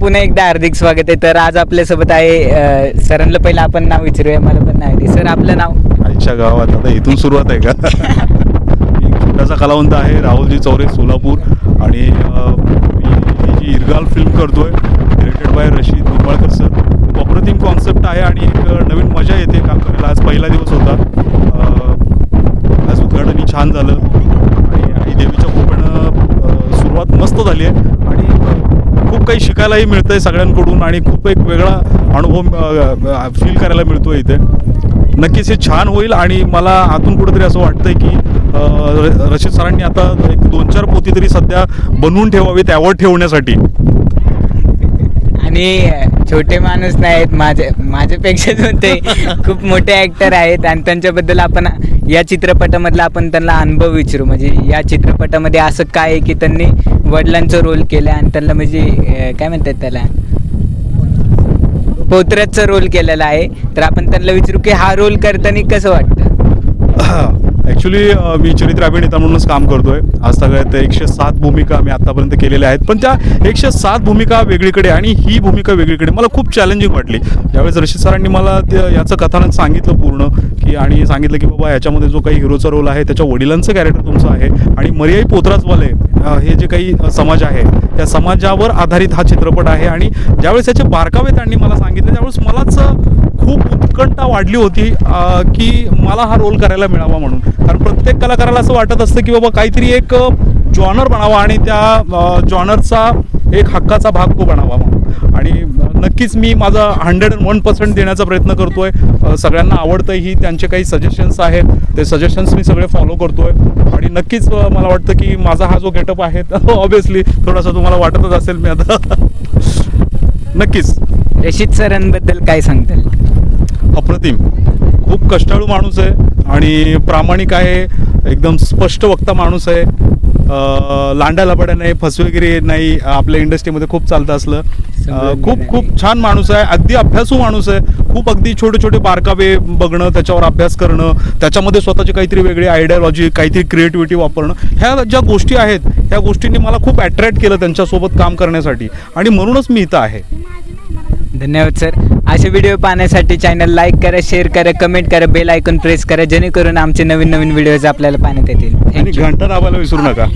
पुन्हा एकदा हार्दिक स्वागत आहे. तर आज आपल्यासोबत आहे सरांना पहिलं आपण नाव विचारूया. मला पण नाही सर, आपलं नाव? आईच्या गावात आता इथून सुरुवात आहे का? मी एक छोटासा कलावंत आहे, राहुलजी चौरे, सोलापूर. आणि मी जी इरगाल फिल्म करतोय, directed bye Rashid Nimbalkar sir. खूप अप्रतिम कॉन्सेप्ट आहे आणि एक नवीन मजा येते काम करायला. आज पहिला दिवस होता, आज उद्घाटनही छान झालं आणि आई देवीच्या कृपेनं सुरुवात मस्त झाली आहे आणि खूप काही शिकायलाही मिळतं आहे सगळ्यांकडून आणि खूप एक वेगळा अनुभव फील करायला मिळतो आहे इथे. नक्कीच हे छान होईल आणि मला आतून कुठंतरी असं वाटतंय की रशीद सरांनी आता एक 2-4 पोती तरी सध्या बनवून ठेवावीत अवॉर्ड ठेवण्यासाठी. आणि छोटे माणूस नाहीत, माझ्यापेक्षा ते खूप मोठे ॲक्टर आहेत आणि त्यांच्याबद्दल आपण या चित्रपटामधला आपण त्यांना अनुभव विचारू. म्हणजे या चित्रपटामध्ये असं काय आहे की त्यांनी वडिलांचा रोल केला आणि त्यांना म्हणजे काय म्हणतात त्याला, पोत्राचा रोल केलेला आहे. तर आपण त्यांना विचारू की हा रोल करताना कसं वाटतं. ॲक्च्युली मी चरित्र अभिनेता म्हणूनच काम करतोय. आज सगळ्यात 107 भूमिका मी आत्तापर्यंत केलेल्या आहेत, पण त्या 107 भूमिका वेगळीकडे आणि ही भूमिका वेगळीकडे मला खूप चॅलेंजिंग वाटली. ज्यावेळेस रशीद सरांनी मला याचं कथानक सांगितलं पूर्ण की आणि सांगितलं की बाबा याच्यामध्ये जो काही हिरोचा रोल आहे त्याच्या वडिलांचं कॅरेक्टर तुमचं आहे आणि मर्याई पोतराजवाले हे जे काही समाज आहे त्या समाजावर आधारित हा चित्रपट आहे. आणि ज्यावेळेस याचे बारकावे त्यांनी मला सांगितले त्यावेळेस मलाच खूप उत्कंठा वाढली होती की मला हा रोल करायला मिळावा म्हणून. कारण प्रत्येक कलाकाराला असं वाटत असतं की बाबा काहीतरी एक जॉनर बनावा आणि त्या जॉनरचा एक हक्काचा भाग तो बनावा म्हणून. आणि नक्कीच मी माझा 101% देण्याचा प्रयत्न करतोय. सगळ्यांना आवडतं ही त्यांचे काही सजेशन्स आहेत, ते सजेशन्स मी सगळे फॉलो करतोय. आणि नक्कीच मला वाटतं की माझा हा जो गेटअप आहे ऑब्विसली थोडासा तुम्हाला वाटतच असेल मी आता नक्कीच. रशीद सरांबद्दल काय सांगताल? अप्रतिम, खूप कष्टाळू माणूस आहे आणि प्रामाणिक आहे, एकदम स्पष्ट वक्ता माणूस आहे. लांडालबाड्या नाही, फसवेगिरी नाही, आपल्या इंडस्ट्रीमध्ये खूप चालतं असलं. खूप छान माणूस आहे, अगदी अभ्यासू माणूस आहे. खूप अगदी छोटे छोटे बारकावे बघणं, त्याच्यावर अभ्यास करणं, त्याच्यामध्ये स्वतःची काहीतरी वेगळी आयडियोलॉजी, काहीतरी क्रिएटिव्हिटी वापरणं, ह्या ज्या गोष्टी आहेत ह्या गोष्टींनी मला खूप अट्रॅक्ट केलं त्यांच्यासोबत काम करण्यासाठी आणि म्हणूनच मी इथं आहे. धन्यवाद सर. असे व्हिडिओ पाहण्यासाठी चॅनल लाईक करा, शेअर करा, कमेंट करा, बेल आयकॉन प्रेस करा, जेणेकरून आमचे नवीन व्हिडिओज आपल्याला पाहण्यात येतील. आणि घंटा दाबायला विसरू नका.